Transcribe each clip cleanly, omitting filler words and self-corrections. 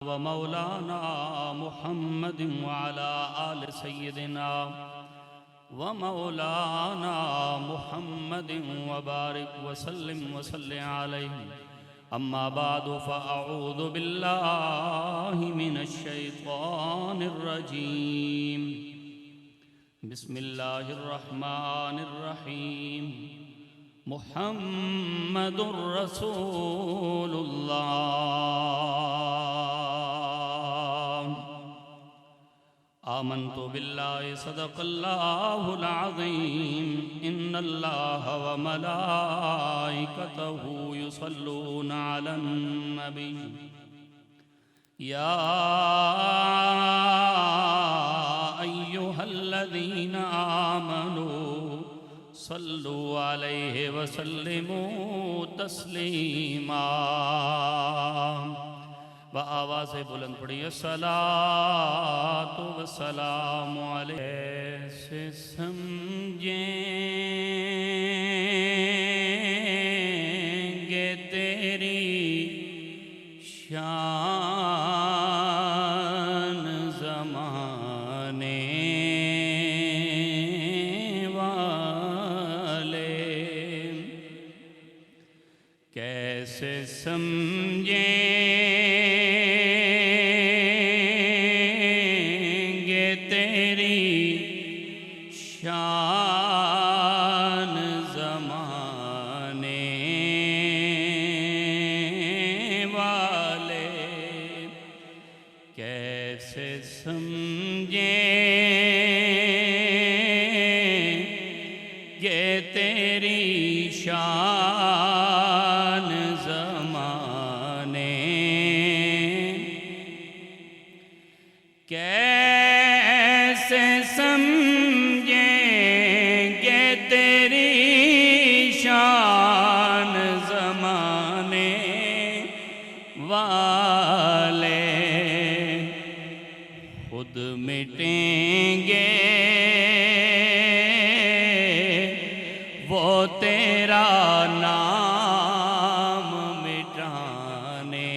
व मौलाना मुहम्मद वअला आल सय्यिदिना व मौलाना मुहम्मद व बारिक वसल्लिम वसल्लिम अलैहि। अम्मा बादु फ़अऊज़ु बिल्लाहि मिनश शैतानिर रजीम। बिस्मिल्लाहिर रहमानिर रहीम। मुहम्मदुर रसूलुल्लाह। आमन्तु बिल्लाहि सदक़ल्लाहुल अज़ीम। इन्नल्लाहा व मलाइकतहु युसल्लूना अलन नबी। या अय्युहल्लज़ीना आमनू सल्लु अलैहि वसल्लिमू तस्लीमा। व आवाज़ बुलंद पढ़िए अस्सलातु वस्सलामु अलैहि। से समझेंगे तेरी शान ज़माने वाले, कैसे समझेंगे तेरी शान ज़माने वाले, कैसे समझेंगे तेरी शान ज़माने, कैसे समझेंगे तेरी शान ज़माने वाले। खुद मिटेंगे वो तेरा नाम मिटाने,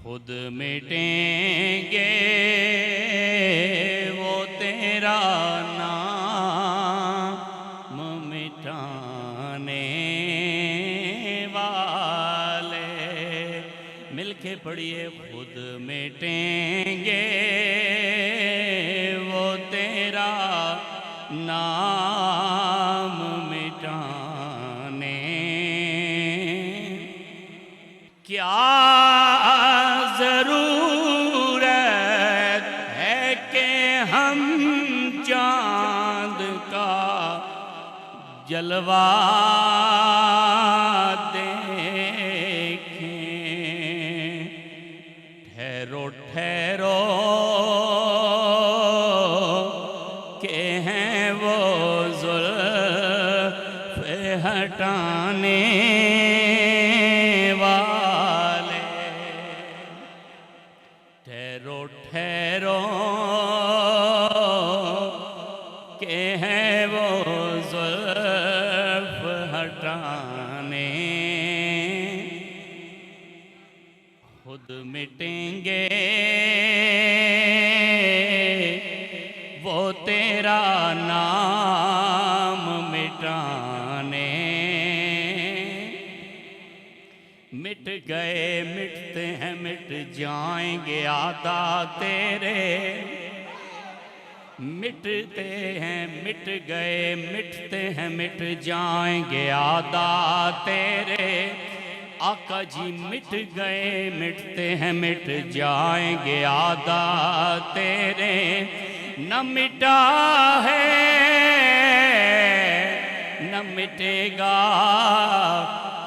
खुद मिटेंगे वो तेरा नाम मिटाने वाले। मिलके पढ़िए खुद मिटेंगे वो तेरा नाम मिटाने। क्या ज़रूरत है कि हम चाँद का जलवा देखें। ठहरो ठहरो के हैं वो ज़ुल्फ़ हटाने वाले। ठहरो ठहरो के हैं वो ज़ुल्फ़ हटाने। खुद मिटेंगे वो तेरा नाम मिटाने। मिट गए मिटते हैं मिट जाएंगे आदा तेरे, मिटते हैं मिट गए मिटते हैं मिट जाएंगे आदा तेरे। आका जी मिट गए मिटते हैं मिट जाएंगे आदा तेरे। न मिटा है न मिटेगा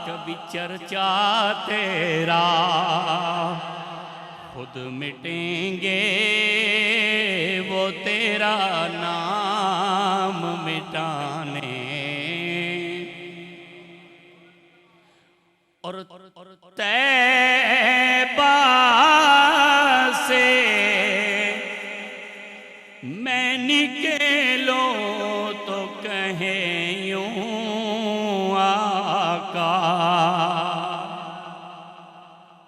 कभी चर्चा तेरा। खुद मिटेंगे वो तेरा नाम मिटाने। और तैबा से मैं निकलो तो कहे यूं आका।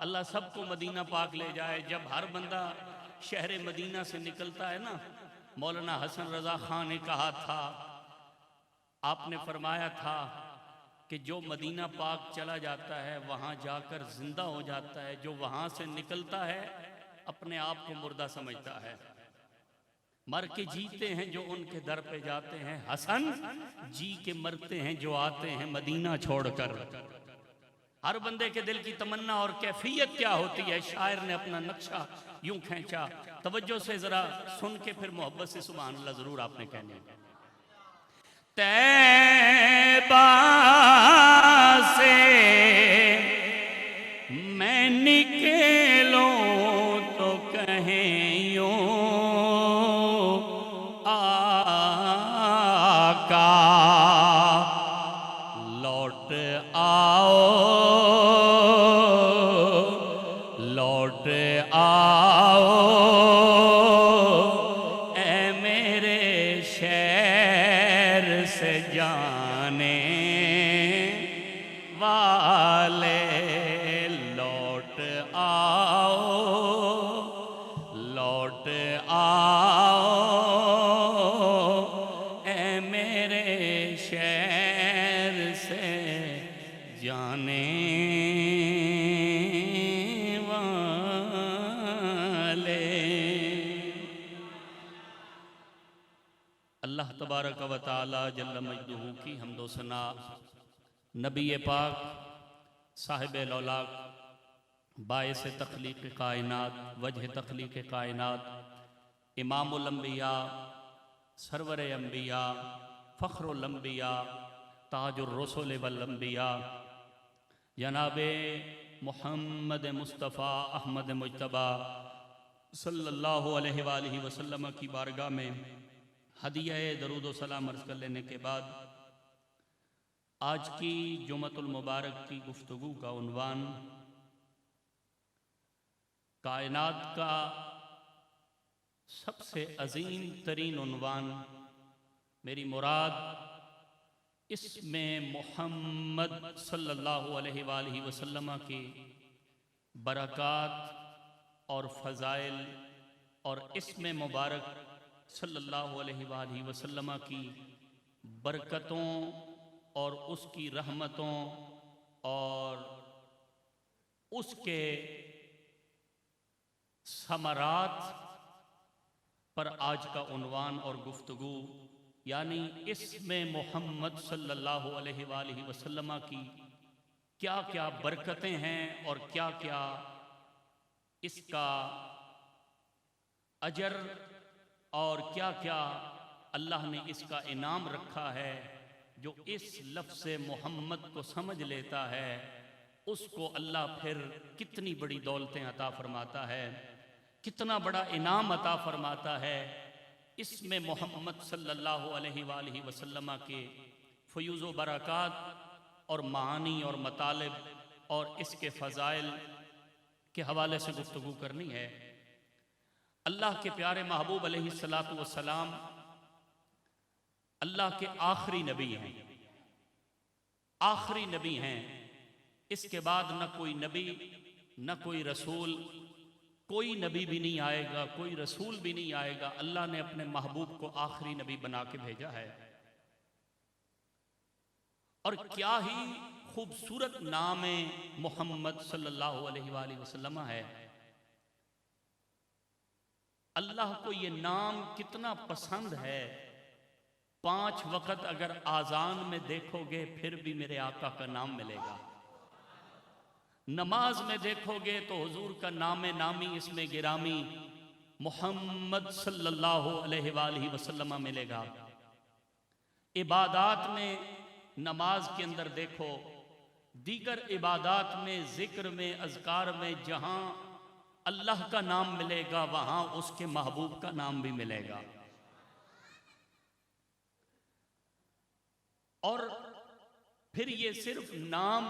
अल्लाह सबको मदीना पाक ले जाए। जब हर बंदा शहर मदीना से निकलता है ना, मौलाना हसन रज़ा खान ने कहा था, आपने फरमाया था कि जो मदीना पाक चला जाता है वहाँ जाकर जिंदा हो जाता है, जो वहाँ से निकलता है अपने आप को मुर्दा समझता है। मर के जीते हैं जो उनके दर पे जाते हैं, हसन जी के मरते हैं जो आते हैं मदीना छोड़कर। हर बंदे के दिल की तमन्ना और कैफियत क्या होती है, शायर ने अपना नक्शा यूं खींचा। तवज्जो से जरा सुन के फिर मोहब्बत से सुभान अल्लाह जरूर आपने कहने। तैबा से मैं निकलो तो कहें यूं आका लौट आओ, लौट आओ ऐ मेरे शहर से जाने वाले, लौट आओ, लौट आओ ऐ मेरे शहर से जाने अल्लाह तबारक व तआला जल्ल मजदूहू की हम्दो सना नबी पाक साहिब लौलाक बायस तख्लीक़ कायनात वजह तख्लीक़ कायनात इमामुल अंबिया सरवर अंबिया फ़ख्रुल अंबिया ताजुर रसूल वल अंबिया जनाबे मुहम्मद मुस्तफ़ा अहमद मुज्तबा सल्लल्लाहु अलैहि वसल्लम की बारगाह में हदिया दरूद व सलाम अर्ज़ कर लेने के बाद आज की जुमतुल मुबारक की गुफ्तगू का उन्वान कायनात का सबसे अजीम तरीन उन्वान, मेरी मुराद इसमें मोहम्मद सल्लल्लाहु अलैहि वसल्लम की बरक़ात और फ़ज़ाइल और इसमें मुबारक सल्लल्लाहु अलैहि वसल्लम की बरकतों और उसकी रहमतों और उसके समरात पर आज का उन्वान और गुफ्तगू, यानी इसमें मोहम्मद सल्लल्लाहु अलैहि वसल्लम की क्या क्या बरकतें हैं और क्या क्या इसका अजर और क्या क्या अल्लाह ने इसका इनाम रखा है। जो इस लफ्ज़ मोहम्मद को समझ लेता है उसको अल्लाह फिर कितनी बड़ी दौलतें अता फरमाता है, कितना बड़ा इनाम अता फरमाता है। इसमें मोहम्मद सल्लल्लाहु अलैहि वसल्लम के फ़यूज़ व बरक़ात और मानी और मतालिब और इसके फ़ज़ाइल के हवाले से गुफ्तगू करनी है। अल्लाह के प्यारे महबूब अलैहिस्सलातु वस्सलाम अल्लाह के आखिरी नबी हैं, आखिरी नबी हैं। इसके बाद न कोई नबी न कोई रसूल, कोई नबी भी नहीं आएगा, कोई रसूल भी नहीं आएगा। अल्लाह ने अपने महबूब को आखिरी नबी बना के भेजा है। और क्या ही खूबसूरत नाम मोहम्मद सल्लल्लाहु अलैहि वसल्लम है। अल्लाह को ये नाम कितना पसंद है। 5 वक़्त अगर आज़ान में देखोगे फिर भी मेरे आका का नाम मिलेगा। नमाज में देखोगे तो हुजूर का नाम नामी इसमें गिरामी मोहम्मद सल्लल्लाहु अलैहि वसल्लम मिलेगा। इबादात में नमाज के अंदर देखो, दीगर इबादात में, ज़िक्र में, अज़कार में जहाँ अल्लाह का नाम मिलेगा वहाँ उसके महबूब का नाम भी मिलेगा। और फिर ये सिर्फ नाम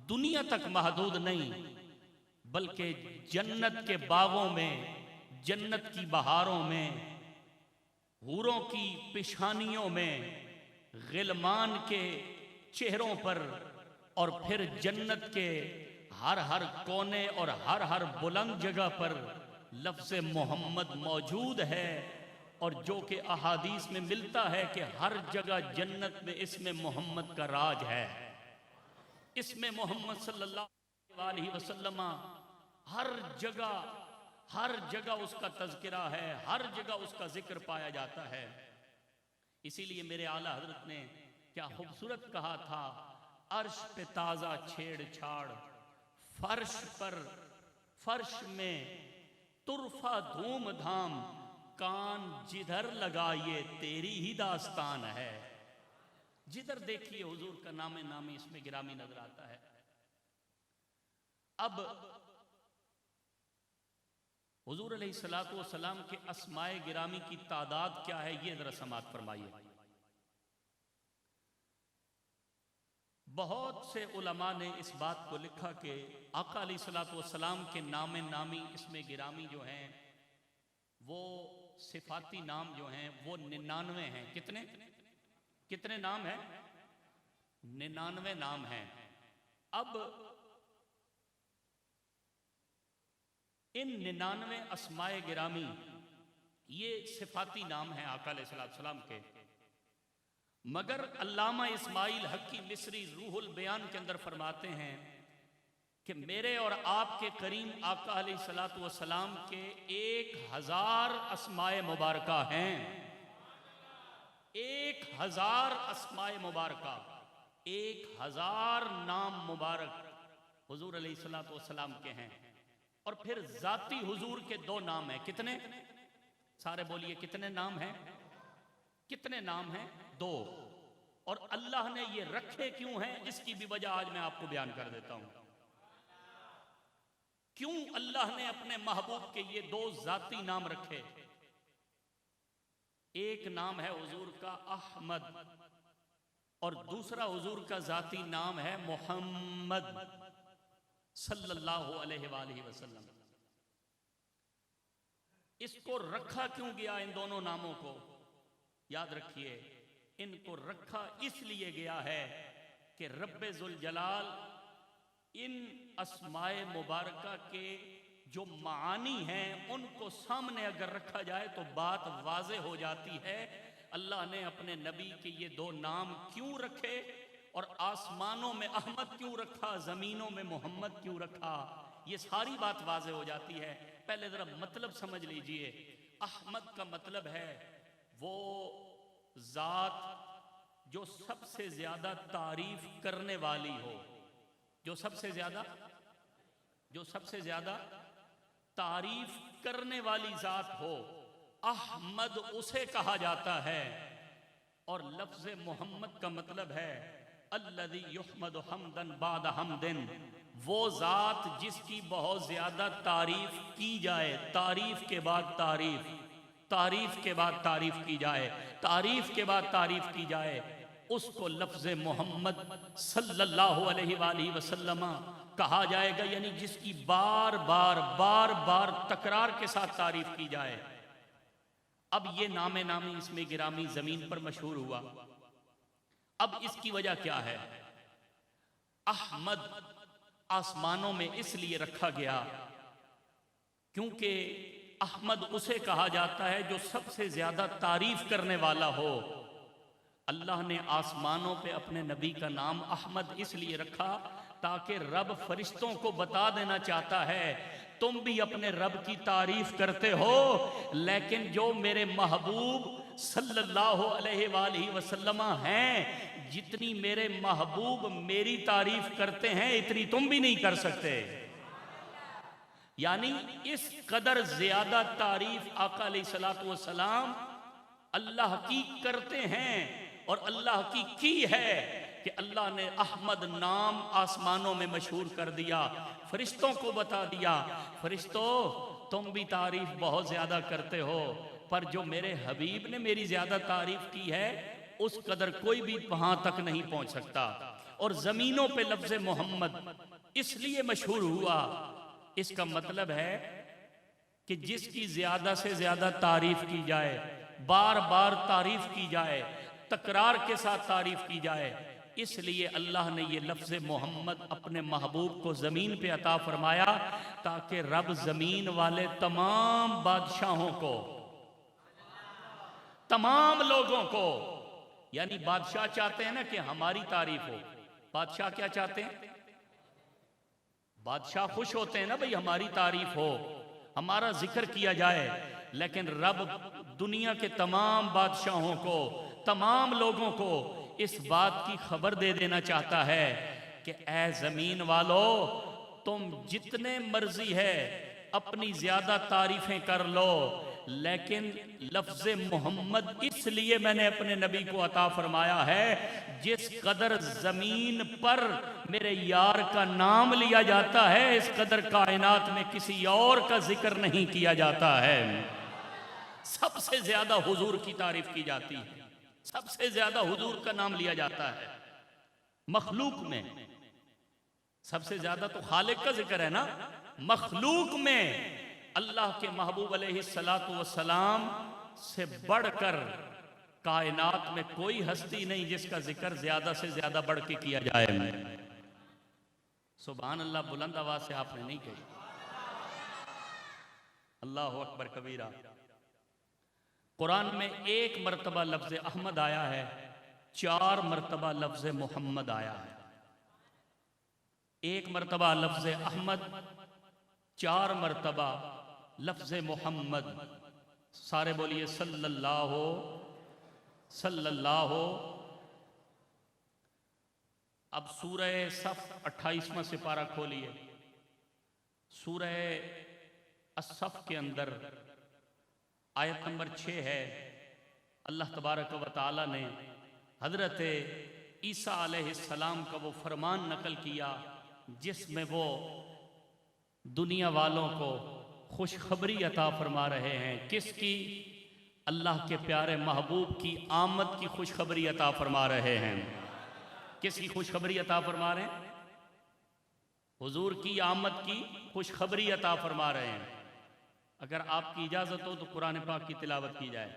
दुनिया तक महदूद नहीं, बल्कि जन्नत के बागों में, जन्नत की बहारों में, हूरों की पेशानियों में, गिलमान के चेहरों पर और फिर जन्नत के हर हर कोने और हर हर बुलंद जगह पर लफ्ज़ मोहम्मद मौजूद है, और जो कि अहादीस में मिलता है कि हर जगह जन्नत में इसमें मोहम्मद का राज है। इसमें मोहम्मद सल्लल्लाहु अलैहि वसल्लम हर जगह उसका तज़किरा है, हर जगह उसका जिक्र पाया जाता है। इसीलिए मेरे आला हजरत ने क्या खूबसूरत कहा था, अर्श पे ताज़ा छेड़छाड़, फर्श में तुरफा धूमधाम, कान जिधर लगाइए तेरी ही दास्तान है। जिधर देखिए हुजूर का नामे नामी इसमें गिरामी नजर आता है। अब हुजूर अलैहिस्सलातु वस्सलाम के अस्माए गिरामी की तादाद क्या है, ये जरा समाअत फरमाइए। बहुत से उलमा ने इस बात को लिखा कि आका अलैहिस्सलातु वस्सलाम के नामे नामी इसमें गिरामी जो हैं, वो सिफाती नाम जो हैं वो 99 हैं। कितने नाम हैं? 99 नाम हैं। अब इन 99 अस्माए गिरामी ये सिफाती नाम हैं आका अलैहिस्सलाम के, मगर अल्लामा इस्माइल हक्की मिस्री रूहुल बयान के अंदर फरमाते हैं कि मेरे और आपके करीम आका अलैहिस्सलातु वस्सलाम के 1000 अस्माए मुबारका हैं। 1000 अस्माए मुबारका, 1000 नाम मुबारक हुजूर अलैहिस्सलातु वस्सलाम के हैं। और फिर जाती हुजूर के 2 नाम हैं। कितने? सारे बोलिए, कितने नाम हैं? कितने नाम हैं? 2। और अल्लाह ने ये रखे क्यों हैं, इसकी भी वजह आज मैं आपको बयान कर देता हूं। क्यों अल्लाह ने अपने महबूब के ये 2 जाती नाम रखे? एक नाम है हुजूर का अहमद, और दूसरा हुजूर का जाती नाम है मोहम्मद सल्लल्लाहु अलैहि वसल्लम। इसको रखा क्यों गया इन दोनों नामों को? याद रखिए, इनको रखा इसलिए गया है कि रब्बे जुल जलाल इन अस्माए मुबारका के जो मानी हैं उनको सामने अगर रखा जाए तो बात वाज़े हो जाती है। अल्लाह ने अपने नबी के ये 2 नाम क्यों रखे, और आसमानों में अहमद क्यों रखा, ज़मीनों में मोहम्मद क्यों रखा, ये सारी बात वाज़े हो जाती है। पहले ज़रा मतलब समझ लीजिए। अहमद का मतलब है वो ज़ात जो सबसे ज़्यादा तारीफ करने वाली हो, जो सबसे ज़्यादा तारीफ करने वाली ज़ात हो, अहमद उसे कहा जाता है। और लफ्ज़ मोहम्मद का मतलब है अल्लज़ी युहमदु हम्दन बाद हम्दिन, वो ज़ात जिसकी बहुत ज़्यादा तारीफ की जाए, तारीफ के बाद तारीफ, तारीफ के बाद तारीफ की जाए, तारीफ के बाद तारीफ की जाए, उसको लफ्ज़ मोहम्मद सल्लल्लाहु अलैहि वसल्लम कहा जाएगा। यानी जिसकी बार बार तकरार के साथ तारीफ की जाए। अब ये नामे नामी इसमें गिरामी ज़मीन पर मशहूर हुआ। अब इसकी वजह क्या है? अहमद आसमानों में इसलिए रखा गया क्योंकि अहमद उसे कहा जाता है जो सबसे ज्यादा तारीफ करने वाला हो। अल्लाह ने आसमानों पे अपने नबी का नाम अहमद इसलिए रखा ताकि रब फरिश्तों को बता देना चाहता है तुम भी अपने रब की तारीफ करते हो, लेकिन जो मेरे महबूब सल्लल्लाहु अलैहि वसल्लम हैं, जितनी मेरे महबूब मेरी तारीफ करते हैं इतनी तुम भी नहीं कर सकते। यानी इस कदर ज्यादा तारीफ आका अलैहिस्सलातु वस्सलाम अल्लाह की करते हैं और अल्लाह की है कि अल्लाह ने अहमद नाम आसमानों में मशहूर कर दिया, फरिश्तों को बता दिया, फरिश्तों तुम भी तारीफ बहुत ज्यादा करते हो, पर जो मेरे हबीब ने मेरी ज्यादा तारीफ की है उस कदर कोई भी वहां तक नहीं पहुंच सकता। और जमीनों पे लफ्ज मोहम्मद इसलिए मशहूर हुआ, इसका मतलब है कि जिसकी ज्यादा से ज्यादा तारीफ की जाए, बार बार तारीफ की जाए, तकरार के साथ तारीफ की जाए, इसलिए अल्लाह ने ये लफ्ज़ मोहम्मद अपने महबूब को ज़मीन पे अता फरमाया ताकि रब ज़मीन वाले तमाम बादशाहों को, तमाम लोगों को, यानी बादशाह चाहते हैं ना कि हमारी तारीफ हो। बादशाह क्या चाहते हैं? बादशाह खुश होते हैं ना भाई हमारी तारीफ हो, हमारा जिक्र किया जाए। लेकिन रब दुनिया के तमाम बादशाहों को, तमाम लोगों को इस बात की खबर दे देना चाहता है कि ऐ जमीन वालों, तुम जितने मर्जी है अपनी ज्यादा तारीफें कर लो, लेकिन लफ्ज़ मोहम्मद इसलिए मैंने अपने नबी को अता फरमाया है जिस कदर जमीन पर मेरे यार का नाम लिया जाता है, इस कदर कायनात में किसी और का जिक्र नहीं किया जाता है। सबसे ज्यादा हुजूर की तारीफ की जाती है, सबसे ज्यादा हुजूर का नाम लिया जाता है मखलूक में। सबसे ज्यादा तो खालिक का जिक्र है ना। मखलूक में अल्लाह के महबूब अलैहिस्सलातु वस्सलाम से बढ़कर कायनात में कोई हस्ती नहीं जिसका जिक्र ज्यादा से ज्यादा बढ़ के किया जाए। सुभान अल्लाह बुलंद आवाज से आपने नहीं कही। अल्लाह अकबर कबीरा। कुरान में एक मरतबा लफ्ज़ अहमद आया है, 4 मरतबा लफ्ज़ मोहम्मद आया है। एक मरतबा लफ्ज़ अहमद, 4 मरतबा लफ्ज़ मोहम्मद। सारे बोलिए सल्लल्लाहु सल्लल्लाहु। अब सूरह सफ 28वां सिपारा खोलिए। सूरह अस्सफ के अंदर आयत नंबर 6 है। अल्लाह तबारक व तआला ने हजरत ईसा अलैहिस्सलाम का वो फरमान नकल किया जिसमें वो दुनिया वालों को खुशखबरी अता फरमा रहे हैं। किसकी? अल्लाह के प्यारे महबूब की आमद की खुशखबरी अता फरमा रहे हैं। किसकी खुशखबरी अता फरमा रहे हैं? हुजूर की आमद की खुशखबरी अता फरमा रहे हैं। अगर आपकी इजाजत हो तो कुरान पाक की तिलावत की जाए।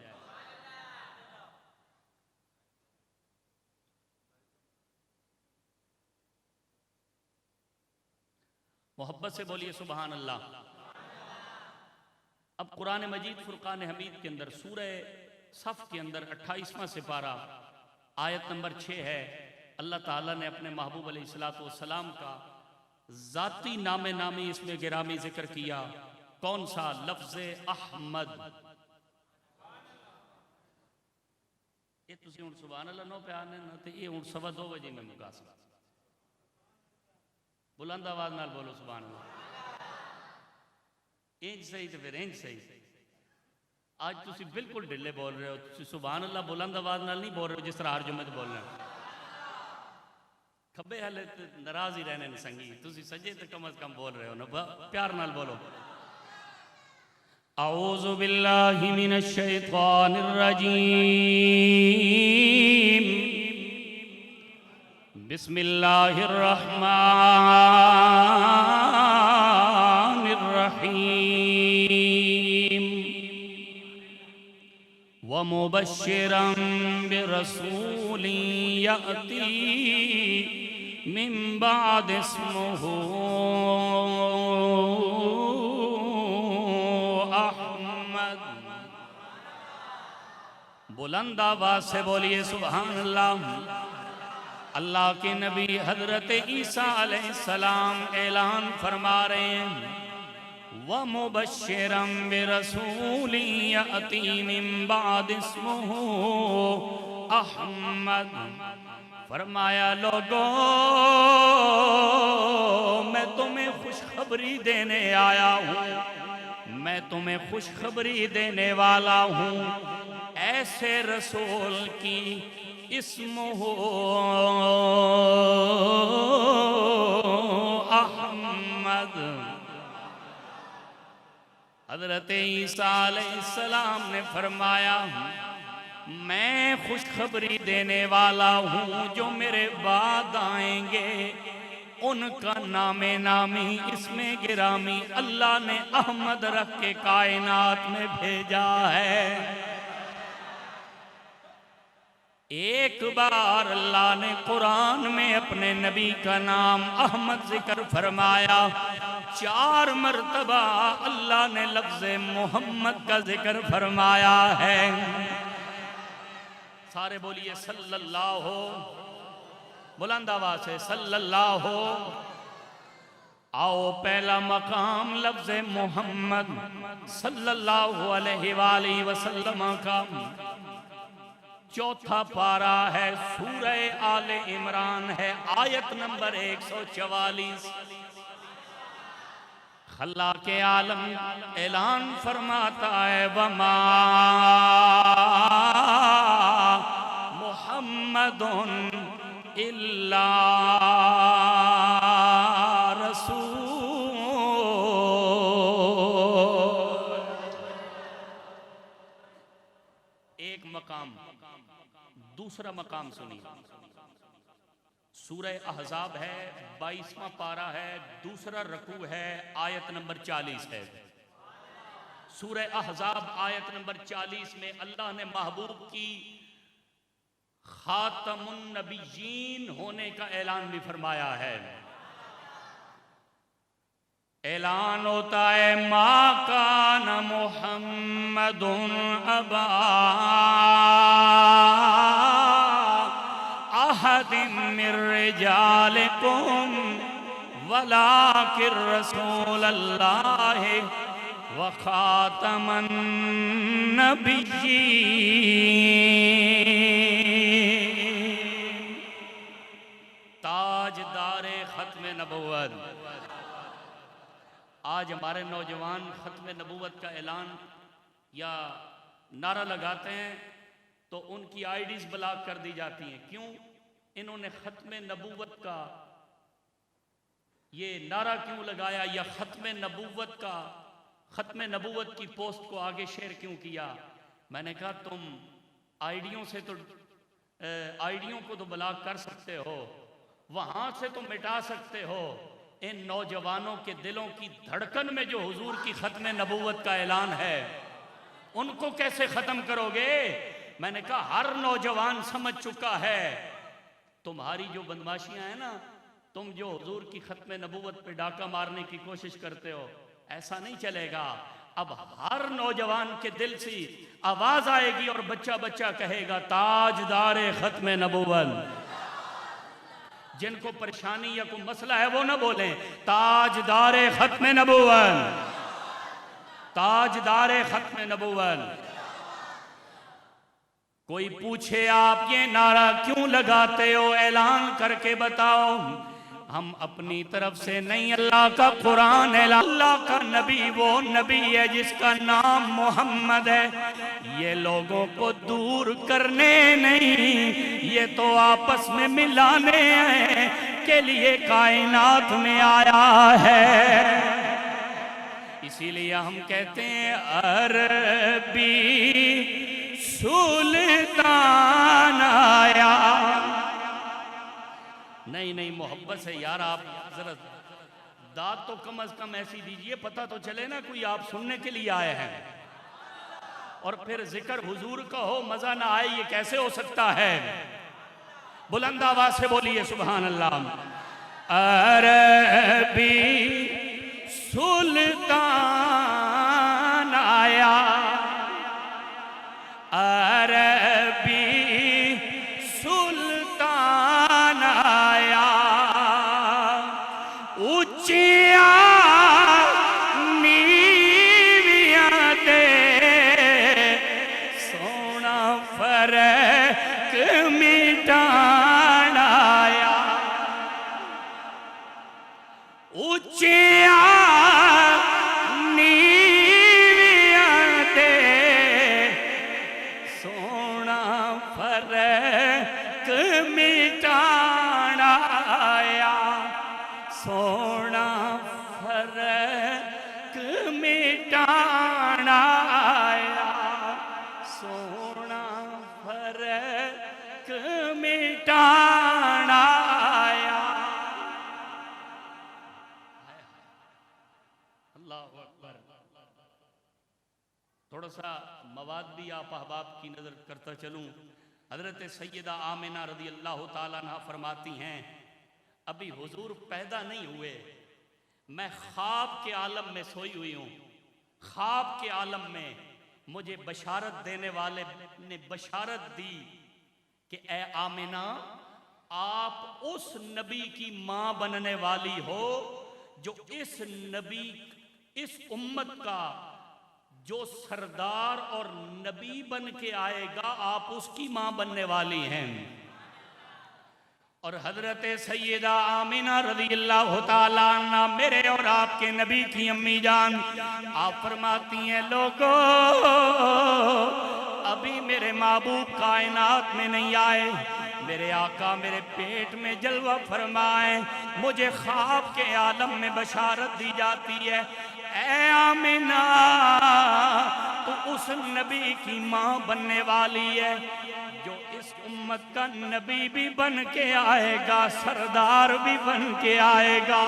मोहब्बत से बोलिए सुभान अल्लाह। अब कुरान मजीद फुरकान हमीद के अंदर सूरह सफ के अंदर 28वां सिपारा आयत नंबर 6 है। अल्लाह ताला ने अपने महबूब अलैहिस्सलातु वस्सलाम का जाती नामे नामी इसमें गिरामी जिक्र किया। कौन सा? लफ्ज़ अहमद। ये तुसी हुण सुभान अल्लाह नो प्यार ने ना ते ये हुण 2:15 बजे में मुका सकदा। बुलंद आवाज नाल बोलो सुभान अल्लाह। इंज सही तो फिर इंज सही। आज तुसी बिल्कुल ढिले बोल रहे हो। तुसी सुभान अल्लाह बुलंद आवाज नाल नहीं बोल रहे हो जिस तरह हर जुम्मे ते बोल रहे हो। खब्बे हाले तो नाराज ही रहने संगी, तुसी सजे तो कम अज कम बोल रहे हो ना। प्यार नाल बोलो। औज़ु बिल्लाहि मिनश शैतानिर रजीम। बिस्मिल्लाहिर रहमानिर रहीम। व मुबश्शिरन बिरसूलिन यअती मिन बाद इस्मुहु अहमद। बुलंद आवाज से बोलिए सुभान अल्लाह। अल्लाह के नबी हजरत ईसा अलैहिस्सलाम ऐलान फरमा रहे हैं, व मुबश्शिरन बिरसूलिन यअती मिन बाद इस्मुहु अहमद। फरमाया लोगों, मैं तुम्हें खुशखबरी देने आया हूँ, मैं तुम्हें खुशखबरी देने वाला हूँ ऐसे रसूल की इस्मुहु अहमद। हजरत ईसा अलैहिस्सलाम ने फरमाया, मैं खुशखबरी देने वाला हूँ जो मेरे बाद आएंगे उनका नामे नामी इसमें गिरामी अल्लाह ने अहमद रख के कायनात में भेजा है। एक बार अल्लाह ने कुरान में अपने नबी का नाम अहमद जिक्र फरमाया, 4 मरतबा अल्लाह ने लफ्ज़ मोहम्मद का जिक्र फरमाया है। सारे बोलिए सल्लल्लाहु, बुलंद आवाज से सल्लल्लाहु। आओ पहला मकाम लफ्ज़ मोहम्मद सल्लल्लाहु अलैहि वसल्लम का, चौथा पारा है, सूरह आले इमरान है, आयत नंबर 144। अल्लाह के आलम ऐलान फरमाता है, वमा मुहम्मदुन इल्ला रसूल। एक मकाम। दूसरा मकाम सुनिए, सूरह अहज़ाब है, 22वां पारा है, दूसरा रकू है, आयत नंबर 40 है। सूरह अहज़ाब आयत नंबर 40 में अल्लाह ने महबूब की खातमुन नबिय्यीन होने का ऐलान भी फरमाया है। ऐलान होता है, मा कान मुहम्मदुन अबा अहदिम मिर रिजालिकुम वलाकिर रसूलल्लाह व खातमन नबिय्यीन। ताजदारे खत्म नबुव्वत। आज हमारे नौजवान खत्म नबुव्वत का ऐलान या नारा लगाते हैं तो उनकी आईडीज ब्लॉक कर दी जाती हैं। क्यों? इन्होंने खत्म नबुव्वत का ये नारा क्यों लगाया, या खत्म नबुव्वत का, खत्म नबुव्वत की पोस्ट को आगे शेयर क्यों किया? मैंने कहा तुम आईडियों से तो आईडियों को तो ब्लॉक कर सकते हो, वहां से तो मिटा सकते हो, इन नौजवानों के दिलों की धड़कन में जो हुजूर की खत्म नबुव्वत का ऐलान है उनको कैसे खत्म करोगे? मैंने कहा हर नौजवान समझ चुका है तुम्हारी जो बदमाशियां हैं ना, तुम जो हुजूर की खत्म नबुव्वत पे डाका मारने की कोशिश करते हो, ऐसा नहीं चलेगा। अब हर नौजवान के दिल से आवाज आएगी और बच्चा बच्चा कहेगा, ताजदारे खत्म नबुव्वत। जिनको परेशानी या कोई मसला है वो ना बोले, ताजदारे खत्म नबुव्वत, ताजदारे खत्म नबुव्वत। कोई पूछे आप ये नारा क्यों लगाते हो, ऐलान करके बताओ। हम अपनी तरफ से नहीं, अल्लाह का कुरान है। अल्लाह का नबी वो नबी है जिसका नाम मोहम्मद है। ये लोगों को दूर करने नहीं, ये तो आपस में मिलाने के लिए कायनात में आया है। इसीलिए हम कहते हैं अरबी सुल्तान आया। नहीं नहीं, मोहब्बत से यार आप जरा दाद तो कम अज कम ऐसी दीजिए, पता तो चले ना कोई आप सुनने के लिए आए हैं। और फिर जिक्र हुजूर का हो मजा ना आए, ये कैसे हो सकता है? बुलंद आवाज से बोलिए सुभान अल्लाह। अरबी सुल्तान आया, अरबी सुल्तान आया, ऊंचिया नीवियां दे सोना फर्क मिटान आया, ऊंचिया मिटाना आया, सोना फर्क मिटाना आया, सोना फर्क मिटाना आया। अल्लाह अकबर। थोड़ा सा मवाद भी आप अहबाब की नजर करता चलूं हजरत सैयदा आमिना रज़ी अल्लाह ताला अन्हा फरमाती हैं, अभी हुजूर पैदा नहीं हुए, मैं ख्वाब के आलम में सोई हुई हूँ। ख्वाब के आलम में मुझे बशारत देने वाले ने बशारत दी कि ए आमिना, आप उस नबी की माँ बनने वाली हो जो इस नबी, इस उम्मत का जो सरदार और नबी बन के आएगा, आप उसकी माँ बनने वाली हैं। और हजरत सैयदा आमिना रज़ियल्लाहु ताला अन्हा मेरे और आपके नबी की अम्मी जान, आप फरमाती हैं, लोगों अभी मेरे महबूब कायनात में नहीं आए, मेरे आका मेरे पेट में जलवा फरमाए, मुझे ख्वाब के आलम में बशारत दी जाती है, ऐ आमिना तो उस नबी की माँ बनने वाली है जो इस उम्मत का नबी भी बन के आएगा, सरदार भी बन के आएगा,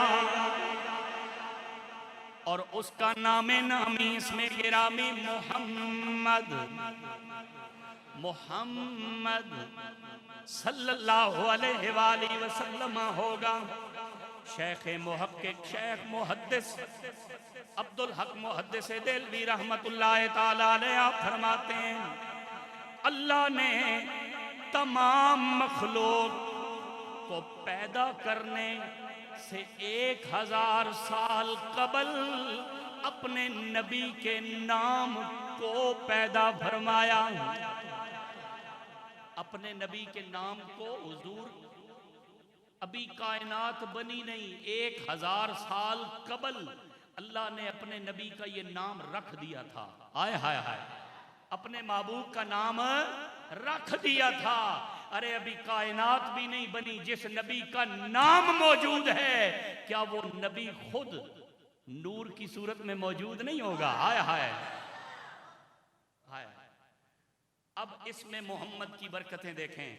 और उसका नामे नामी इसमें गिरामी मोहम्मद मोहम्मद सल्लल्लाहु अलैहि वसल्लम होगा। शेख मुहक्किक शेख मुहद्दिस अब्दुल हक मुहद्दिस देलवी रहमतुल्लाह ताला अलैह आप फरमाते हैं, अल्लाह ने तमाम मखलूक को पैदा करने से 1000 साल कबल अपने नबी के नाम को पैदा फरमाया। अपने नबी के नाम को हुजूर अभी कायनात बनी नहीं, 1000 साल कबल अल्लाह ने अपने नबी का ये नाम रख दिया था। हाय हाय हाय, अपने महबूब का नाम रख दिया था। अरे अभी कायनात भी नहीं बनी, जिस नबी का नाम मौजूद है, क्या वो नबी खुद नूर की सूरत में मौजूद नहीं होगा? हाय हाय हाय। अब इसमें मोहम्मद की बरकतें देखें।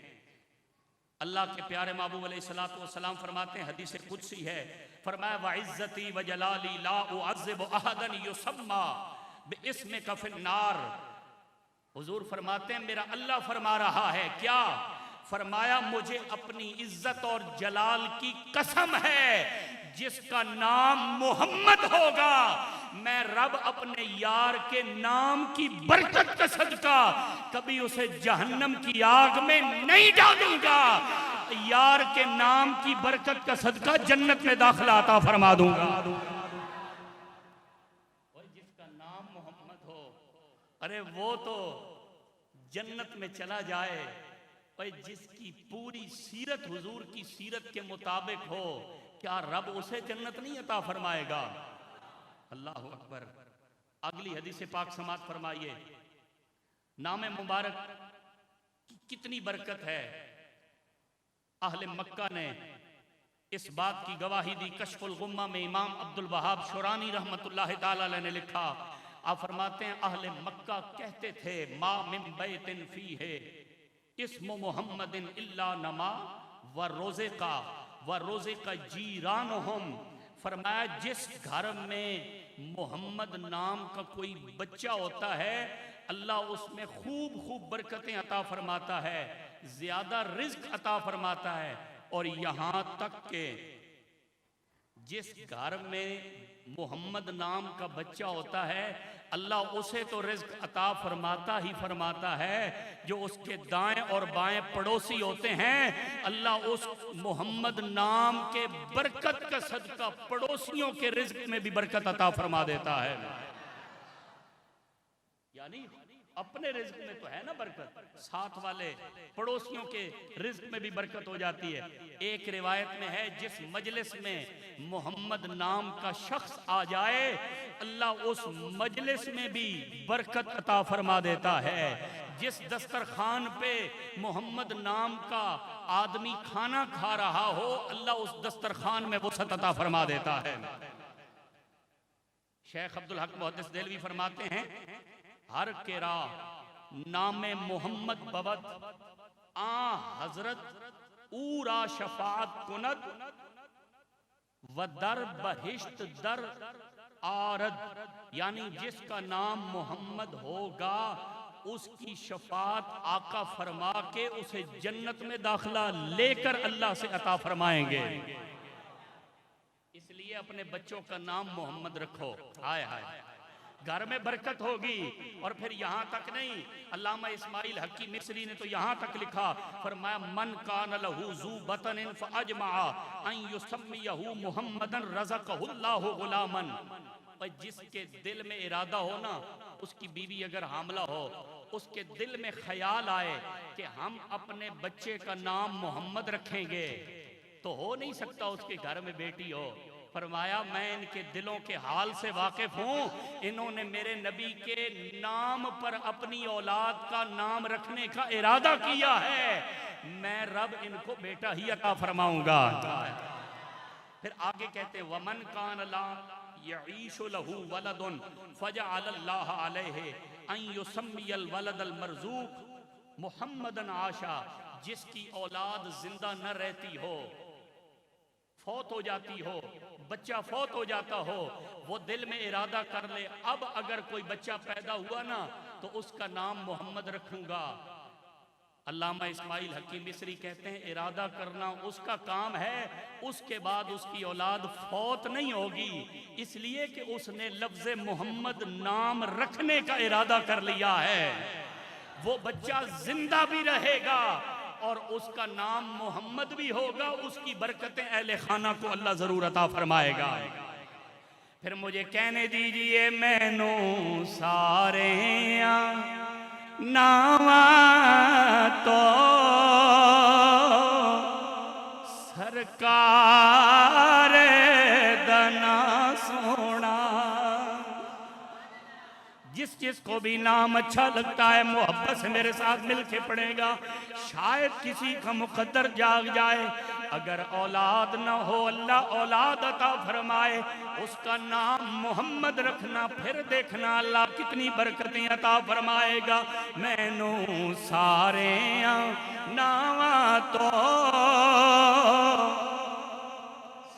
अल्लाह के प्यारे महबूब अलैहिस्सलातु वस्सलाम फरमाते हैं, हदीस कुदसी है, फरमाया व इज्जती व जलाली ला उअज़्ज़िबु अहदन युसम्मा बिइस्मिका फिन्नार। हुजूर फरमाते हैं, मेरा अल्लाह फरमा रहा है, क्या फरमाया, मुझे अपनी इज्जत और जलाल की कसम है, जिसका नाम मोहम्मद होगा, मैं रब अपने यार के नाम की बरकत का सदका कभी उसे जहन्नम की आग में नहीं डालूंगा, यार के नाम की बरकत का सदका जन्नत में दाखिला अता फरमा दूंगा। जिसका नाम मोहम्मद हो, अरे वो तो जन्नत में चला जाए, भाई जिसकी पूरी सीरत हुजूर की सीरत के मुताबिक हो, क्या रब उसे जन्नत नहीं अता फरमाएगा? अल्लाहु अकबर। अगली हदीस पाक समात फरमाइए, नाम मुबारक की कितनी बरकत है। अहले मक्का ने इस बात की गवाही दी। कश्फुल गुम्मा में इमाम अब्दुल वहाब शुरानी रहमतुल्लाह ताला अलैह ने लिखा, आप फरमाते हैं, अहले मक्का कहते थे, मा मिन बैतिन फीहे इस्मु मुहम्मदिन इल्ला नमा व रोज़े का जीरानहुम। फरमाया, जिस घर में मोहम्मद नाम का कोई बच्चा होता है, अल्लाह उसमें खूब खूब बरकतें अता फरमाता है, ज्यादा रिज्क अता फरमाता है। और यहाँ तक के जिस घर में मोहम्मद नाम का बच्चा होता है, अल्लाह उसे तो रिज्क अता फरमाता ही फरमाता है, जो उसके दाएं और बाएं पड़ोसी होते हैं, अल्लाह उस मोहम्मद नाम के बरकत का सदका पड़ोसियों के रिज्क में भी बरकत अता फरमा देता है। यानी अपने रिज्क में तो है ना बरकत, साथ वाले पड़ोसियों के रिज्क में भी बरकत हो जाती है। एक रिवायत में है, जिस मजलिस में मोहम्मद नाम का शख्स आ जाए, अल्लाह उस मजलिस में भी बरकत अता फरमा देता है। जिस दस्तरखान पे मोहम्मद नाम का आदमी खाना खा रहा हो, अल्लाह उस दस्तरखान में वसअत अता फरमा देता है। शेख अब्दुल हक मुहद्दिस देलवी फरमाते हैं, हर केरा नामे मोहम्मद बवत आ हजरत ऊरा शफात कुनद व दर बहिश्त दर आरद। यानी जिसका नाम मोहम्मद होगा, उसकी शफात आका फरमा के उसे जन्नत में दाखिला लेकर अल्लाह से अता फरमाएंगे। इसलिए अपने बच्चों का नाम मोहम्मद रखो। हाय हाय, घर में बरकत होगी। और फिर यहाँ तक नहीं, अल्लामा इस्माइल हकी मिस्री ने तो यहाँ तक लिखा, फरमाया मन कान लहू ज़ू बतन फअजमा अन युसम्मियहू मुहम्मदन रज़क़हुल्लाहु गुलामन। और जिसके दिल में इरादा हो ना, उसकी बीवी अगर हामला हो, उसके दिल में ख्याल आए कि हम अपने बच्चे का नाम मोहम्मद रखेंगे, तो हो नहीं सकता उसके घर में बेटी हो। फरमाया मैं इनके दिलों के हाल से वाकिफ हूँ, इन्होंने मेरे नबी के नाम पर अपनी औलाद का नाम रखने का इरादा किया है, मैं रब इनको बेटा ही अता फरमाऊंगा। फिर आगे कहते वमन कान ला यईशु लहू वलदुन फजअलल्लाहु अलैहि अन युसम्मियल वलदल मरज़ूक मुहम्मदन आशा। जिसकी औलाद जिंदा न रहती हो, फौत हो जाती हो, बच्चा फौत हो जाता हो, वो दिल में इरादा कर ले अब अगर कोई बच्चा पैदा हुआ ना तो उसका नाम मोहम्मद रखूंगा। अल्लामा इस्माइल हकीम मिस्री कहते हैं इरादा करना उसका काम है, उसके बाद उसकी औलाद फौत नहीं होगी, इसलिए कि उसने लफ्ज़ मोहम्मद नाम रखने का इरादा कर लिया है। वो बच्चा जिंदा भी रहेगा और उसका नाम मोहम्मद भी होगा, उसकी बरकतें अहले खाना को अल्लाह जरूर अता फरमाएगा। फिर मुझे कहने दीजिए मैनू सारे नावा तो सरकार दना सोना। जिस जिसको भी नाम अच्छा लगता है मोहब्बत से मेरे साथ मिलके पड़ेगा। शायद किसी का मुकद्दर जाग जाए, अगर औलाद न हो अल्लाह औलाद अता फरमाए, उसका नाम मोहम्मद रखना, फिर देखना अल्लाह कितनी बरकतें अता फरमाएगा। मैनू सारे नावा तो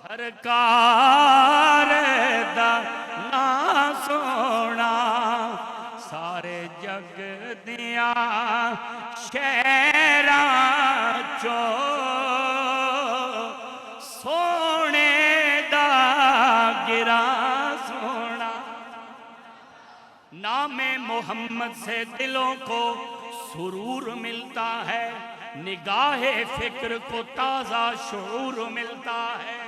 सरकार दा ना सोना, सारे जग दिया शहरा चो सोने दा गिरा सोना। नामे मोहम्मद से दिलों को सुरूर मिलता है, निगाहे फिक्र को ताजा शऊर मिलता है।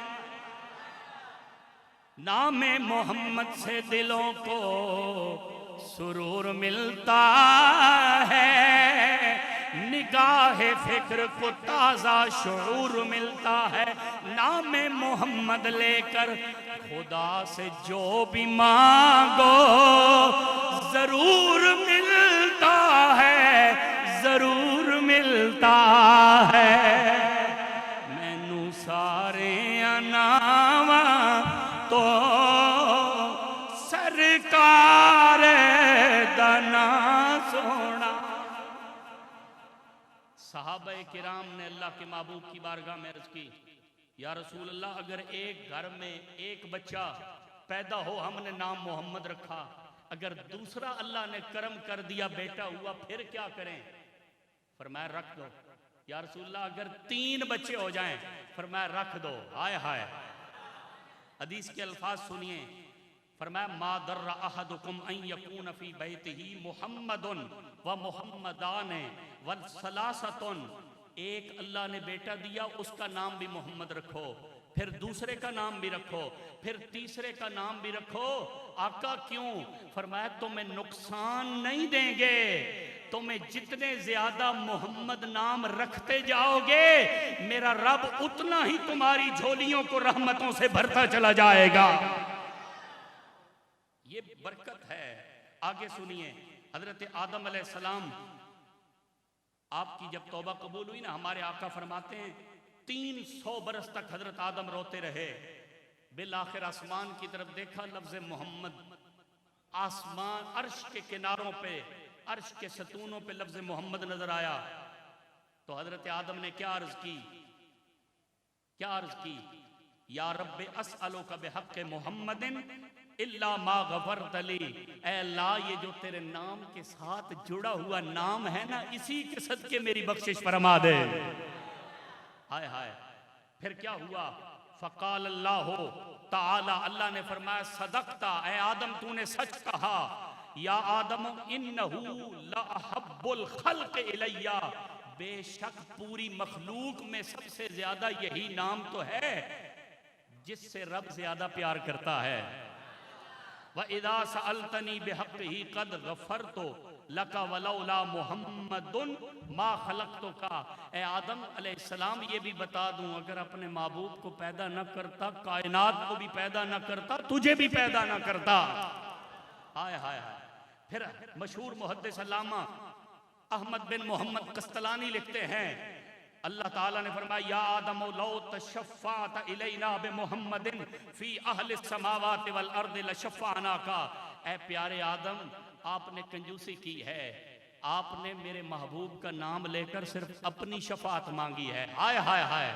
नामे मोहम्मद से दिलों को सुरूर मिलता है, निगाहे फिक्र को ताजा शऊर मिलता है। नामे मोहम्मद लेकर खुदा से जो भी मांगो जरूर मिलता है, जरूर मिलता है। मैनू सारे नावा तो सरकार दना सोना। सहाबा किराम ने अल्लाह के महबूब की बारगाह में अर्ज की, या रसूल अल्लाह अगर एक घर में एक बच्चा पैदा हो, हमने नाम मोहम्मद रखा, अगर दूसरा अल्लाह ने करम कर दिया बेटा हुआ, फिर क्या करें? फरमाया रख दो। या रसूल अल्लाह अगर 3 बच्चे हो जाएं, फरमाया रख दो। हाय हाय, हदीस के अल्फाज सुनिए, फरमाया मा दर्रा अहदुकुम अन यकून फी बैतिही मुहम्मदुन व मुहम्मदान व सलासतुन। एक अल्लाह ने बेटा दिया, उसका नाम भी मोहम्मद रखो, फिर दूसरे का नाम भी रखो, फिर तीसरे का नाम भी रखो। आका क्यों? फरमाया तुम्हें नुकसान नहीं देंगे, तुम्हें जितने ज्यादा मोहम्मद नाम रखते जाओगे मेरा रब उतना ही तुम्हारी झोलियों को रहमतों से भरता चला जाएगा। ये बरकत है। आगे सुनिए, हजरत आदम अलैहिस्सलाम आपकी जब तौबा कबूल हुई ना, हमारे आका फरमाते हैं 300 बरस तक हजरत आदम रोते रहे। बिल आखिर आसमान की तरफ देखा, लफ्ज मोहम्मद आसमान अर्श के किनारों पे, अर्श के सतूनों पे लफ्ज मोहम्मद नजर आया। तो हजरत आदम ने क्या अर्ज की? क्या अर्ज की? या रब्बे अस्अलुका बिहक़्क़ि मुहम्मदिन इल्ला मा गफरतली, ऐ अल्लाह ये जो तेरे नाम के साथ जुड़ा हुआ नाम है ना, इसी के सदके मेरी बख्शिश फरमा दे। हाय हाय। फिर क्या हुआ? फ़क़ाल अल्लाह ताला, अल्लाह ने फरमाया सदक़ता, ऐ आदम तूने सच कहा। या आदम इन्नहु लअहब्बुल खल्क़ इलैया, बेशक पूरी मखलूक में सबसे ज्यादा यही नाम तो है जिससे रब ज्यादा प्यार करता है। व इदा सअलतनी बिहक़्क़िही क़द गफ़रतु लका वलौला मुहम्मदुन मा खलक़तुका। ए आदम अलैहिस्सलाम, ये भी बता दूं, अगर अपने महबूब को पैदा न करता, कायनात को भी पैदा न करता, तुझे भी पैदा न करता। हाय हाय हाय। फिर मशहूर मुहद्दिस अल्लामा अहमद बिन मोहम्मद कस्तलानी लिखते हैं, अल्लाह ताला ने फरमाया या आदम लौ तशफ़्फ़अत इलैना बिमुहम्मदिन फ़ी अहलिस समावाति वल अर्दि लशफ़अनाका। ऐ प्यारे आदम, आपने कंजूसी की है, आपने मेरे महबूब का नाम लेकर सिर्फ अपनी शफात मांगी है। हाय हाय हाय।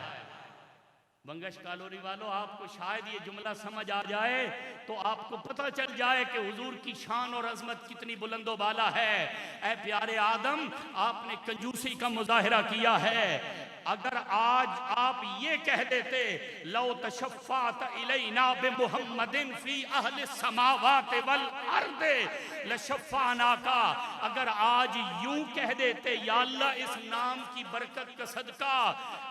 बंगश कालोरी वालों, आपको शायद ये जुमला समझ आ जाए तो आपको पता चल जाए कि हुजूर की शान और अजमत कितनी बुलंदो बाला है। ऐ प्यारे आदम, आपने कंजूसी का मुजाहिरा किया है। अगर आज आप ये कह देते लौ तशफ़्फ़अत इलैना बिमुहम्मदिन फ़ी अहलिस समावाति वल अर्दि लशफ़अनाका, अगर आज यूं कह देते या अल्लाह इस नाम की बरकत का सदका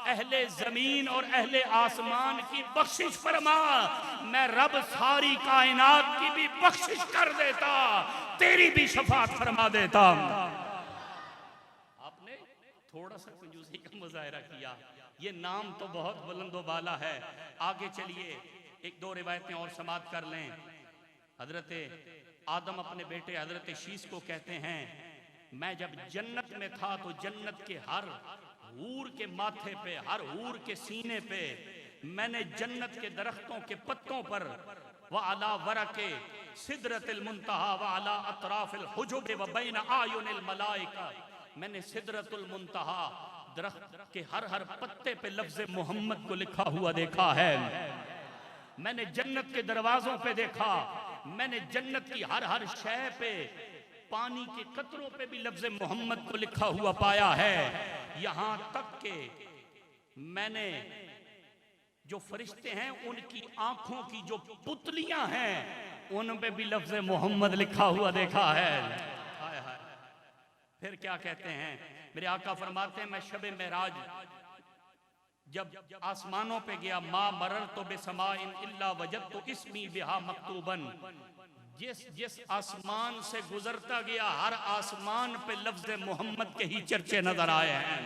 अहले जमीन और अहले आसमान की बख्शिश फरमा, मैं रब सारी कायनात की भी बख्शिश कर देता, तेरी भी शफात फरमा देता। आपने थोड़ा सा कंजूसी का मुजाहिरा किया। ये नाम तो बहुत बुलंदो बाला है। आगे चलिए, एक दो रिवायतें और समाप्त कर लें। हजरत आदम अपने बेटे हजरत शीस को कहते हैं, मैं जब जन्नत में था तो जन्नत के हर हूर के माथे पे, हर हूर के सीने पे मैंने जन्नत के दरख्तों के पत्तों पर व अला वरके सिदरतिल मुंतहा व अला अतराफिल हुजुब व बैन आयुनिल मलाइका, मैंने सिदरतुल मुंतहा दरख्त के हर हर पत्ते पे लफ्ज़ मोहम्मद को लिखा हुआ देखा है। मैंने जन्नत के दरवाजों पे देखा, मैंने जन्नत की हर हर शय पे, पानी के कतरों पे भी लफ्ज़ मोहम्मद को लिखा हुआ पाया है। यहां तक के मैंने जो फरिश्ते हैं उनकी आंखों की जो पुतलियां हैं उन पे भी लफ्ज़ मोहम्मद लिखा हुआ देखा है। हाय हाय। फिर क्या कहते हैं, मेरे आका फरमाते हैं, मैं शबे मेराज जब आसमानों पे गया, माँ मरर तो बेसमाइन इल्ला वजद तो इसमी बिहा मकतूबन, जिस आसमान से गुजरता गया हर आसमान पे लफ्ज़ मोहम्मद के ही चर्चे नजर आए हैं।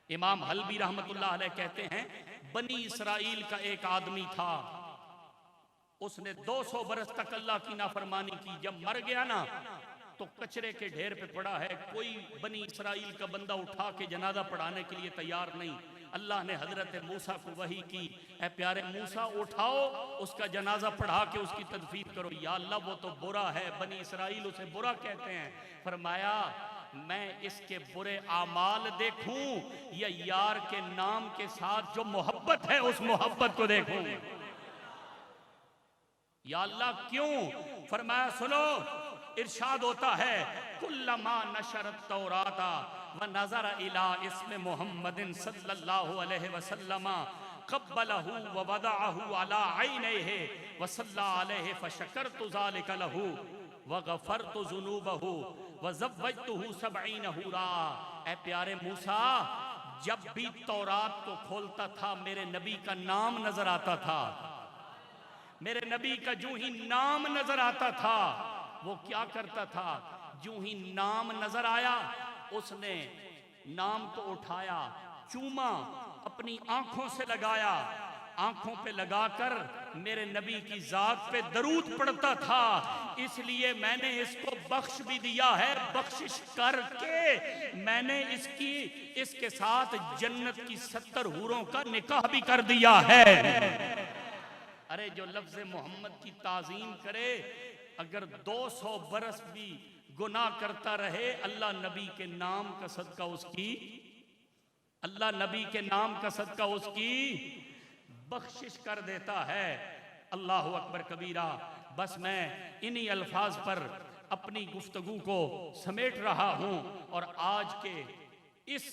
इमाम हल्बी रहमतुल्लाह अलैह कहते हैं, बनी इसराइल का एक आदमी था, उसने 200 बरस तक अल्लाह की नाफरमानी की। जब मर गया ना तो कचरे के ढेर पे पड़ा है, कोई बनी इसराइल का बंदा उठा के जनाजा पढ़ाने के लिए तैयार नहीं। अल्लाह ने हजरत मूसा को वही की, ऐ प्यारे मूसा उठाओ उसका जनाजा पढ़ा के उसकी तदफीन करो। या अल्लाह वो तो बुरा है, बनी इसराइल उसे बुरा कहते हैं। फरमाया मैं इसके बुरे आमाल देखूं या यार के नाम के साथ जो मोहब्बत है उस मोहब्बत को देखूं। या अल्लाह क्यों? फरमाया सुनो, इरशाद होता है कुल्लमा नशरत तौराता व नज़र इला इस्म मुहम्मदिन सल्लल्लाहु अलैहि वसल्लम क़ब्बलहु व वदअहु अला ऐनैहि व सल्ला अलैहि फशकरतु ज़ालिका लहु व गफ़रतु ज़ुनूबहु व ज़व्वजतुहु 70 हूरा। ऐ प्यारे मूसा, जब भी तौरात को खोलता था मेरे नबी का नाम नजर आता था, मेरे नबी का जो ही नाम नजर आता था वो क्या करता था, जो ही नाम नजर आया उसने नाम को उठाया, चूमा, अपनी आंखों से लगाया, आंखों पे लगाकर मेरे नबी की जात पे दरूद पढ़ता था। इसलिए मैंने इसको बख्श भी दिया है, बख्शिश करके मैंने इसके साथ जन्नत की 70 हूरों का निकाह भी कर दिया है। अरे जो लफ्ज़ मोहम्मद की ताज़ीम करे, अगर 200 बरस भी गुनाह करता रहे, अल्लाह नबी के नाम का सदका उसकी, अल्लाह नबी के नाम का सदका उसकी बख्शिश कर देता है। अल्लाहु अकबर कबीरा। बस मैं इन्हीं अल्फाज पर अपनी गुफ्तगू को समेट रहा हूँ और आज के इस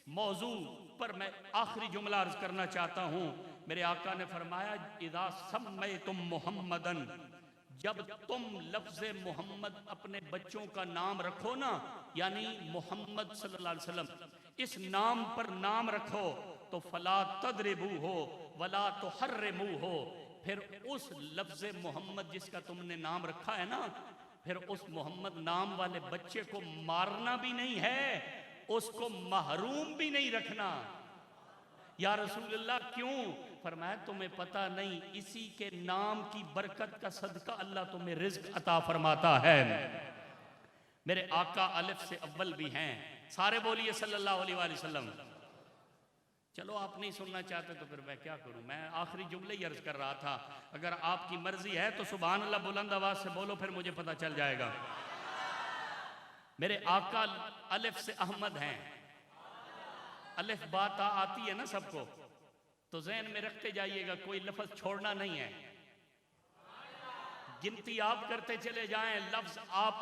मौजू पर मैं आखिरी जुमला अर्ज करना चाहता हूँ। मेरे आका ने फरमाया, इदा सम्मै तुम मुहम्मदन, जब तुम लफ्ज़ मोहम्मद अपने बच्चों का नाम रखो ना, यानी मोहम्मद सल्लल्लाहु अलैहि वसल्लम, इस नाम पर नाम रखो तो फला तदरिबू हो वला तुहर्रिमू हो, फिर उस लफ्ज़ मोहम्मद जिसका तुमने नाम रखा है ना, फिर उस मोहम्मद नाम वाले बच्चे को मारना भी नहीं है, उसको महरूम भी नहीं रखना। या रसूलुल्लाह क्यों? फरमाया, तुम्हें पता नहीं, इसी के नाम की बरकत का सदका अल्लाह तुम्हें रिज़्क अता फरमाता है। मेरे आका अलिफ से अव्वल भी हैं, सारे बोलिए सल्लल्लाहु अलैहि वसल्लम। चलो आप नहीं सुनना चाहते तो फिर मैं क्या करूं, मैं आखिरी जुमले ही अर्ज कर रहा था। अगर आपकी मर्जी है तो सुभान अल्लाह बुलंद आवाज से बोलो, फिर मुझे पता चल जाएगा। मेरे आका अलिफ से अहमद हैं। अलिफ बाता आती है ना सबको, तो ज़हन में रखते जाइएगा, कोई लफ्ज छोड़ना नहीं है। गिनती आप करते चले जाएं, लफ्ज आप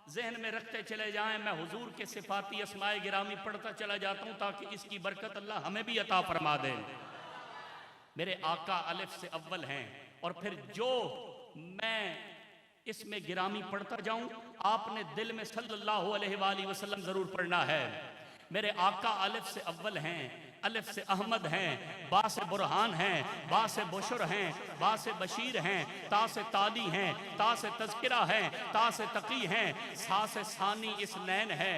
जहन में रखते चले जाएं। मैं हुजूर के सिफाती अस्माए गिरामी पढ़ता चला जाता हूं ताकि इसकी बरकत अल्लाह हमें भी अता फरमा दे। मेरे आका अलिफ से अव्वल हैं, और फिर जो मैं इसमें गिरामी पढ़ता जाऊं, आपने दिल में सल्लल्लाहु अलैहि वसल्लम जरूर पढ़ना है। मेरे आका अलिफ से अव्वल हैं, अलिफ से अहमद हैं, बा से बुरहान हैं, बा से बुशर हैं, बा से बशीर हैं, ता से ताली हैं, ता से तज़किरा हैं, ता से तकी हैं, सा से सानी इसनैन है,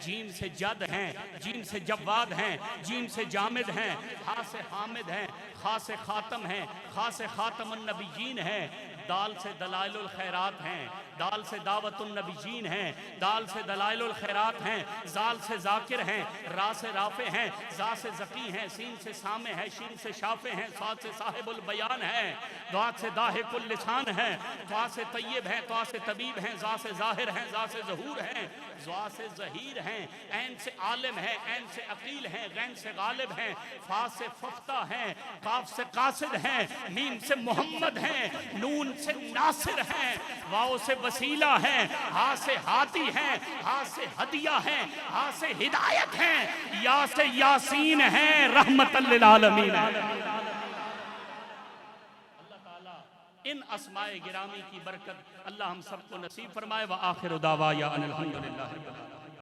जीम से जद हैं, जीम से जवाद हैं, जीम से जामिद हैं, हा से हामिद हैं, खा से खातम हैं, खा से खातमुन नबिय्यीन हैं, दाल से दलाइलुल खैरात हैं, दाल से दावतुन नबिय्यीन हैं, दाल से दलाइलुल खैरात हैं, जाल से जाकिर हैं, रा से राफे हैं, जा से ज़की हैं, सीन से सामे हैं, शीन से शाफे हैं, साद से साहिबुल बयान हैं, दाद से दाहिकुल लिसान हैं, ता से तय्यब हैं, ता से तबीब हैं, जा से ज़ाहिर हैं, जा से ज़हूर हैं, ज़ा से ज़हीर हैं, ऐन से आलिम हैं, ऐन से अकील हैं, गैन से गालिब हैं, फा से फख्ता हैं, काफ से कासिद हैं, मीम से मोहम्मद हैं, नून से नासिर हैं, वाओ से वसीला हैं, हा से हादी हैं, हा से हदिया हैं, हा से हिदायत हैं, या से यासीन हैं, रहमतल लिल आलमीन। अल्लाह ताला इन अस्माए गिरामी की बरकत अल्लाह हम सबको नसीब फरमाए। व आखिर दावा या अनिल हम्दुलिल्लाहि रब्बिल आलमीन।